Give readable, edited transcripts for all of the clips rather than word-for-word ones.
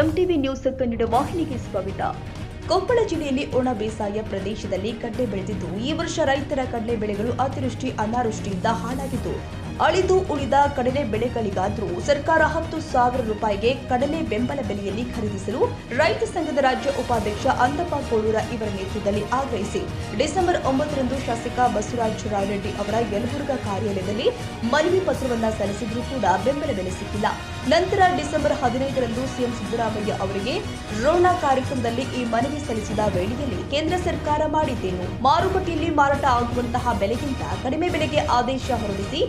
MTV news Kannada ವಾಹಿನಿಗೆ ಸ್ವಾಗತ. ಕೊಪ್ಪಳ ಜಿಲ್ಲೆಯಲ್ಲಿ ಒಣ ಬೇಸಾಯ ಪ್ರದೇಶದಲ್ಲಿ ಕಡಲೆ ಬೆಳೆದಿದ್ದು, ಈ ವರ್ಷ ರೈತರ ಕಡಲೆ ಬೆಳೆಗಳು ಅತಿವೃಷ್ಟಿ ಅನಾವೃಷ್ಟಿಯಿಂದ ಹಾಳಾಗಿದ್ದು, ಅಳಿದು ಉಳಿದ ಕಡಲೆ ಬೆಳೆಗಳಿಗಾದರೂ ಸರ್ಕಾರ 10,000 ರೂಪಾಯಿಗೆ ಕಡಲೆ ಬೆಂಬಲ ಬೆಲೆಯಲ್ಲಿ ಖರೀದಿಸಲು ರೈತ ಸಂಘದ ರಾಜ್ಯ ಉಪಾಧ್ಯಕ್ಷ ಅಂದಪ್ಪ ಕೋಳೂರ ಇವರ ನೇತೃತ್ವದಲ್ಲಿ ಆಗ್ರಹಿಸಿ ಡಿಸೆಂಬರ್ 9ರಂದು ಶಾಸಕ ಬಸವರಾಜ ರಾಯರೆಡ್ಡಿ ಅವರ ಯಲಬುರ್ಗಾ ಕಾರ್ಯಾಲಯದಲ್ಲಿ ಮನವಿ ಪತ್ರವನ್ನು ಸಲ್ಲಿಸಿದ್ರೂ ಕೂಡ ಬೆಂಬಲ ಬೆಲೆ ಸಿಕ್ಕಿಲ್ಲ. ನಂತರ ಡಿಸೆಂಬರ್ 15ರಂದು ಸಿಎಂ ಸಿದ್ದರಾಮಯ್ಯ ಅವರಿಗೆ ರೋಣ ಕಾರ್ಯಕ್ರಮದಲ್ಲಿ ಈ ಮನವಿ ಸಲ್ಲಿಸಿದ ವೇಳೆಯಲ್ಲಿ ಕೇಂದ್ರ ಸರ್ಕಾರ ಮಾಡಿದ್ದೇನು, ಮಾರುಕಟ್ಟೆಯಲ್ಲಿ ಮಾರಾಟ ಆಗುವಂತಹ ಬೆಲೆಗಿಂತ ಕಡಿಮೆ ಬೆಲೆಗೆ ಆದೇಶ ಹೊರಡಿಸಿ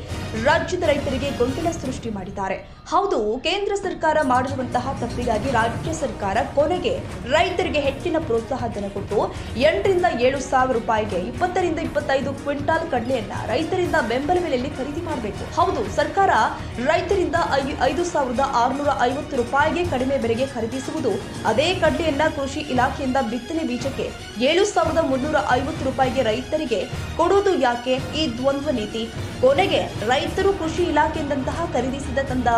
ರಾಜ್ಯದ ರೈತರಿಗೆ ಗೊಂದಲ ಸೃಷ್ಟಿ ಮಾಡಿದ್ದಾರೆ. ಹೌದು, ಕೇಂದ್ರ ಸರ್ಕಾರ ಮಾಡಿರುವಂತಹ ತಪ್ಪಿಗಾಗಿ ರಾಜ್ಯ ಸರ್ಕಾರ ಕೊನೆಗೆ ರೈತರಿಗೆ ಹೆಚ್ಚಿನ ಪ್ರೋತ್ಸಾಹ ಧನ ಕೊಟ್ಟು 8ರಿಂದ 7,000 ರೂಪಾಯಿಗೆ 20ರಿಂದ 25 ಕ್ವಿಂಟಾಲ್ ಕಡಲೆಯನ್ನ ರೈತರಿಂದ ಬೆಂಬಲ ಬೆಲೆಯಲ್ಲಿ ಖರೀದಿ ಮಾಡಬೇಕು. ಹೌದು, ಸರ್ಕಾರ ರೈತರಿಂದ 5,650 ರೂಪಾಯಿಗೆ ಕಡಿಮೆ ಬೆಲೆಗೆ ಖರೀದಿಸುವುದು. ಅದೇ ಕಡಲೆಯನ್ನ ಕೃಷಿ ಇಲಾಖೆಯಿಂದ ಬಿತ್ತನೆ ಬೀಜಕ್ಕೆ 7,350 ರೂಪಾಯಿಗೆ ರೈತರಿಗೆ ಕೊಡುವುದು ಯಾಕೆ? ಈ ದ್ವಂದ್ವ ನೀತಿ. ಕೊನೆಗೆ ರೈತರು ಕೃಷಿ ಇಲಾಖೆಯಿಂದಂತಹ ಖರೀದಿಸಿದ ತಂದ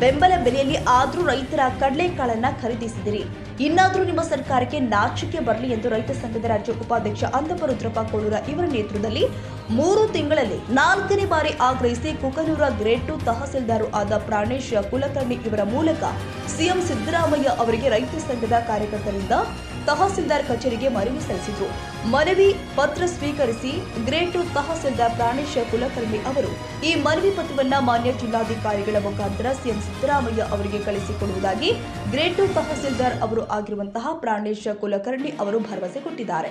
ಬೆಂಬಲ ಬೆಲೆಯಲ್ಲಿ ಆದರೂ ರೈತರ ಕಡಲೆಕಾಳನ್ನ ಖರೀದಿಸಿದಿರಿ. ಇನ್ನಾದರೂ ನಿಮ್ಮ ಸರ್ಕಾರಕ್ಕೆ ನಾಚಿಕೆ ಬರಲಿ ಎಂದು ರೈತ ಸಂಘದ ರಾಜ್ಯ ಉಪಾಧ್ಯಕ್ಷ ಅಂದಪ್ಪ ರುದ್ರಪ್ಪ ಕೋಳೂರ ಇವರ ನೇತೃತ್ವದಲ್ಲಿ 3 ತಿಂಗಳಲ್ಲಿ 4ನೇ ಬಾರಿ ಆಗ್ರಹಿಸಿ ಕುಕನೂರ ಗ್ರೇಡ್ 2 ತಹಸೀಲ್ದಾರ್ ಆದ ಪ್ರಾಣೇಶ್ ಕುಲಕರ್ಣಿ ಇವರ ಮೂಲಕ ಸಿಎಂ ಸಿದ್ದರಾಮಯ್ಯ ಅವರಿಗೆ ರೈತ ಸಂಘದ ಕಾರ್ಯಕರ್ತರಿಂದ ತಹಸೀಲ್ದಾರ್ ಕಚೇರಿಗೆ ಮನವಿ ಸಲ್ಲಿಸಿದರು. ಮನವಿ ಪತ್ರ ಸ್ವೀಕರಿಸಿ ಗ್ರೇಡ್ 2 ತಹಸೀಲ್ದಾರ್ ಪ್ರಾಣೇಶ್ ಕುಲಕರ್ಣಿ ಅವರು ಈ ಮನವಿ ಪತ್ರವನ್ನು ಮಾನ್ಯ ಜಿಲ್ಲಾಧಿಕಾರಿಗಳ ಮುಖಾಂತರ ಸಿಎಂ ಸಿದ್ದರಾಮಯ್ಯ ಅವರಿಗೆ ಕಳಿಸಿಕೊಡುವುದಾಗಿ ಗ್ರೇಡ್ 2 ತಹಸೀಲ್ದಾರ್ ಅವರು ಆಗಿರುವಂತಹ ಪ್ರಾಣೇಶ್ ಕುಲಕರ್ಣಿ ಅವರು ಭರವಸೆ ಕೊಟ್ಟಿದ್ದಾರೆ.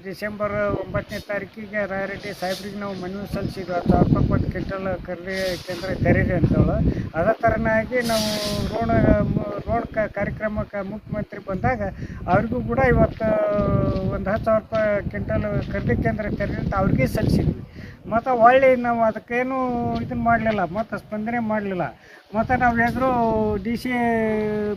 ಡಿಸೆಂಬರ್ 9ನೇ ತಾರೀಕಿಗೆ ರಾಯರೆಡ್ಡಿ ಸಾಹೇಬ್ರಿಗೆ ನಾವು ಮನವಿ ಸಲ್ಲಿಸಿದ್ವಿ. 10,000 ರೂಪಾಯಿ ಕೊಟ್ಟು ಕ್ವಿಂಟಲ್ ಕಡಲೆ ಕೇಂದ್ರ ತೆರೀರಿ ಅಂತೇಳಿ. ಅದೇ ಥರನಾಗಿ ನಾವು ರೋಡ್ ಕಾರ್ಯಕ್ರಮಕ್ಕೆ ಮುಖ್ಯಮಂತ್ರಿ ಬಂದಾಗ ಅವ್ರಿಗೂ ಕೂಡ ಇವತ್ತು ಒಂದು 10,000 ರೂಪಾಯಿ ಕ್ವಿಂಟಲ್ ಕಡಲೆ ಕೇಂದ್ರ ತೆರೀರಿ ಅಂತ ಅವ್ರಿಗೆ ಸಲ್ಲಿಸಿದ್ವಿ. ಮತ್ತು ಒಳ್ಳೆ ನಾವು ಅದಕ್ಕೇನು ಇದನ್ನು ಮಾಡಲಿಲ್ಲ, ಮತ್ತು ಸ್ಪಂದನೆ ಮಾಡಲಿಲ್ಲ. ಮತ್ತು ನಾವು ಎದುರು DC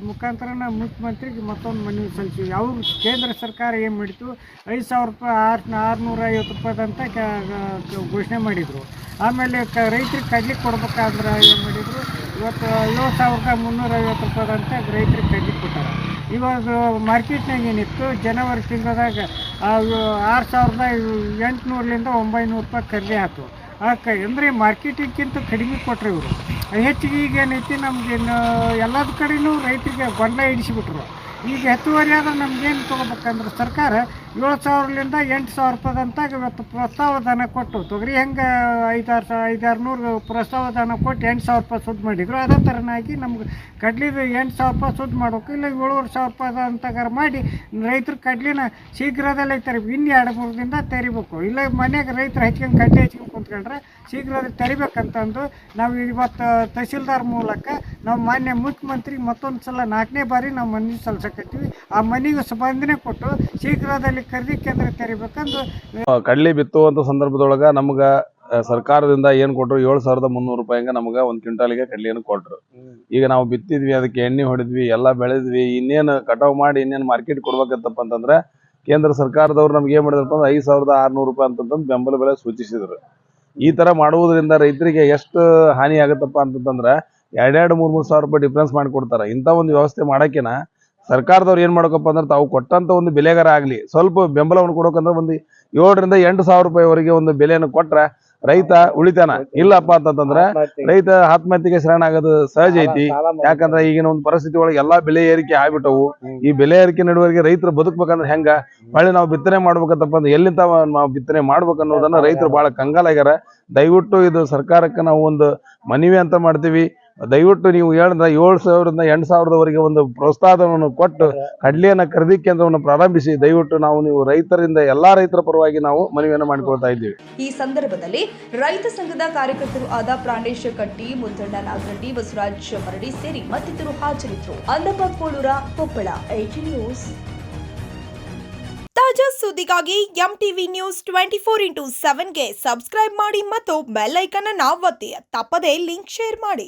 ಮುಖಾಂತರ ಮುಖ್ಯಮಂತ್ರಿಗೆ ಮತ್ತೊಂದು ಮನವಿ ಸಲ್ಲಿಸಿದ್ವಿ. ಅವರು ಕೇಂದ್ರ ಸರ್ಕಾರ ಏನು ಮಾಡಿತು, 5,000 ರೂಪಾಯಿ 650 ರೂಪಾಯಿದಂತ ಘೋಷಣೆ ಮಾಡಿದರು. ಆಮೇಲೆ ರೈತರಿಗೆ ಕಡ್ಲಿ ಕೊಡ್ಬೇಕಾದ್ರೆ ಏನು ಮಾಡಿದರು, ಇವತ್ತು 7,350 ರೂಪಾಯಿದಂತ ರೈತರಿಗೆ ಕಡ್ಲಿ ಕೊಟ್ಟಾರೆ. ಇವಾಗ ಮಾರ್ಕೆಟ್ನಾಗ ಏನಿತ್ತು, ಜನವರಿ ತಿಂಗಳದಾಗ 6,800ರಿಂದ 900 ರೂಪಾಯಿ ಕಡ್ಲೆ ಆಯ್ತು. ಅಂದರೆ ಮಾರ್ಕೆಟಿಗಿಂತ ಕಡಿಮೆ ಕೊಟ್ಟರೆ ಇವರು ಹೆಚ್ಚಿಗೆ. ಈಗ ಏನೈತಿ, ನಮಗೇನು ಎಲ್ಲದ ಕಡೆಯೂ ರೈತರಿಗೆ ಗೊಂದಲ ಹಿಡಿಸಿಬಿಟ್ರು. ಈಗ ಹೆಚ್ಚುವರಿ ಆದ್ರೆ ನಮ್ಗೇನು ತೊಗೋಬೇಕಂದ್ರೆ ಸರ್ಕಾರ 7,000ರಿಂದ 8,000 ರೂಪಾಯಿದಂತ ಇವತ್ತು ಪ್ರಸ್ತಾವ ಧನ ಕೊಟ್ಟು, ತೊಗರಿ ಹೆಂಗೆ 5,600 ಪ್ರಸ್ತಾವ ಧನ ಕೊಟ್ಟು 8,000 ರೂಪಾಯಿ ಸುದ್ದು ಮಾಡಿದ್ರು. ಅದೇ ಥರನಾಗಿ ನಮ್ಗೆ ಕಡ್ಲಿದು 8,000 ರೂಪಾಯಿ ಸುದ್ದು ಮಾಡ್ಬೇಕು. ಇಲ್ಲ 7,500 ರೂಪಾಯಿ ಅಂತಗಾರ ಮಾಡಿ ರೈತರು ಕಡ್ಲಿನ ಶೀಘ್ರದಲ್ಲೇ ತೆರಿಬೇಕು. ಇನ್ನು 2-3 ದಿನದ ತೆರಿಬೇಕು. ಇಲ್ಲ ಮನೆಯಾಗ ರೈತರು ಕಡ್ಲೆ ಹಚ್ಕೊಂಡು ಕುಂತ್ಕೊಂಡ್ರೆ ಶೀಘ್ರದಲ್ಲಿ ತೆರಿಬೇಕಂತಂದು ನಾವು ಇವತ್ತು ತಹಸೀಲ್ದಾರ್ ಮೂಲಕ ನಾವು ಮಾನ್ಯ ಮುಖ್ಯಮಂತ್ರಿಗೆ ಮತ್ತೊಂದು ಸಲ 4ನೇ ಬಾರಿ ನಾವು ಮನವಿ ಸಲ್ಲಿಸಕತ್ತೀವಿ. ಆ ಮನೆಗೆ ಸ್ಪಂದನೆ ಕೊಟ್ಟು ಶೀಘ್ರದಲ್ಲಿ ಖರೀದಿ ಕೇಂದ್ರ ತೆರಿಬೇಕಂದು. ಕಡ್ಲಿ ಬಿತ್ತುವಂಥ ಸಂದರ್ಭದೊಳಗೆ ನಮ್ಗೆ ಸರ್ಕಾರದಿಂದ ಏನು ಕೊಟ್ಟರು, 7,300 ರೂಪಾಯಿಗೆ ನಮ್ಗೆ 1 ಕ್ವಿಂಟಾಲಿಗೆ ಕಡ್ಲಿಯನ್ನು ಕೊಟ್ಟರು. ಈಗ ನಾವು ಬಿತ್ತಿದ್ವಿ, ಅದಕ್ಕೆ ಎಣ್ಣೆ ಹೊಡೆದ್ವಿ, ಎಲ್ಲ ಬೆಳೆದ್ವಿ. ಇನ್ನೇನು ಕಟಾವು ಮಾಡಿ ಇನ್ನೇನು ಮಾರ್ಕೆಟ್ ಕೊಡ್ಬೇಕಂತಪ್ಪ ಅಂತಂದ್ರೆ ಕೇಂದ್ರ ಸರ್ಕಾರದವ್ರು ನಮ್ಗೆ ಏನು ಮಾಡಿದ್ರಪ್ಪ ಅಂದ್ರೆ 5,600 ರೂಪಾಯಿ ಅಂತಂದು ಬೆಂಬಲ ಬೆಲೆ ಸೂಚಿಸಿದ್ರು. ಈ ಥರ ಮಾಡುವುದರಿಂದ ರೈತರಿಗೆ ಎಷ್ಟು ಹಾನಿ ಆಗುತ್ತಪ್ಪ ಅಂತಂದ್ರೆ 2,000-3,000 ರೂಪಾಯಿ ಡಿಫ್ರೆನ್ಸ್ ಮಾಡಿಕೊಡ್ತಾರೆ. ಇಂಥ ಒಂದು ವ್ಯವಸ್ಥೆ ಮಾಡೋಕ್ಕಿನ ಸರ್ಕಾರದವ್ರು ಏನು ಮಾಡ್ಬೇಕಪ್ಪ ಅಂದ್ರೆ ತಾವು ಕೊಟ್ಟಂಥ ಒಂದು ಬೆಲೆಗಾರ ಆಗಲಿ ಸ್ವಲ್ಪ ಬೆಂಬಲವನ್ನು ಕೊಡೋಕಂದ್ರೆ ಒಂದು 7,000ರಿಂದ 8,000 ರೂಪಾಯಿವರೆಗೆ ಒಂದು ಬೆಲೆಯನ್ನು ಕೊಟ್ರೆ ರೈತ ಉಳಿತಾನ. ಇಲ್ಲಪ್ಪ ಅಂತಂದ್ರೆ ರೈತ ಆತ್ಮಹತ್ಯೆಗೆ ಶರಣಾಗೋದು ಸಹಜ ಐತಿ. ಯಾಕಂದ್ರೆ ಈಗಿನ ಒಂದು ಪರಿಸ್ಥಿತಿ ಒಳಗೆ ಎಲ್ಲಾ ಬೆಲೆ ಏರಿಕೆ ಆಗ್ಬಿಟ್ಟವು. ಈ ಬೆಲೆ ಏರಿಕೆ ನಡುವರಿಗೆ ರೈತರು ಬದುಕ್ಬೇಕಂದ್ರೆ ಹೆಂಗ ಹೊಳ್ಳಿ ನಾವು ಬಿತ್ತನೆ ಮಾಡ್ಬೇಕಂತಪ್ಪ ಅಂದ್ರೆ ಎಲ್ಲಿಂದ ನಾವು ಬಿತ್ತನೆ ಮಾಡ್ಬೇಕು ಅನ್ನೋದನ್ನ ರೈತರು ಬಹಳ ಕಂಗಾಲಾಗ್ಯಾರ. ದಯವಿಟ್ಟು ಇದು ಸರ್ಕಾರಕ್ಕೆ ನಾವು ಒಂದು ಮನವಿ ಅಂತ ಮಾಡ್ತೀವಿ. ದಯವಿಟ್ಟು ನೀವು 7,000ರಿಂದ 8,000ವರೆಗೆ ಒಂದು ಪ್ರೋತ್ಸಾಹವನ್ನು ಕೊಟ್ಟು ಕಡ್ಲಿಯನ್ನ ಖರೀದಿ ಕೇಂದ್ರವನ್ನು ಪ್ರಾರಂಭಿಸಿ ದಯವಿಟ್ಟು ನೀವು ರೈತರಿಂದ ಎಲ್ಲಾ ರೈತರ ಪರವಾಗಿ ನಾವು ಮನವಿಯನ್ನು ಮಾಡಿಕೊಳ್ತಾ ಇದ್ದೀವಿ. ಈ ಸಂದರ್ಭದಲ್ಲಿ ರೈತ ಸಂಘದ ಕಾರ್ಯಕರ್ತರು ಆದ ಪ್ರಾಣೇಶ್ ಕಟ್ಟಿ, ಮುದ್ದಣ್ಣ ನಾಗರೆಡ್ಡಿ, ಬಸವರಾಜ್ ಮರಡಿ ಸೇರಿ ಮತ್ತಿತರರು ಹಾಜರಿದ್ದರು. Andappa Kolura, Koppal, AG news. ತಾಜಾ ಸುದ್ದಿಗಾಗಿ MTV ನ್ಯೂಸ್ 24x7ಗೆ ಸಬ್ಸ್ಕ್ರೈಬ್ ಮಾಡಿ ಮತ್ತು ಬೆಲ್ ಐಕಾನ್ ಅನ್ನು ಒತ್ತಿ. ತಪ್ಪದೇ ಲಿಂಕ್ ಶೇರ್ ಮಾಡಿ.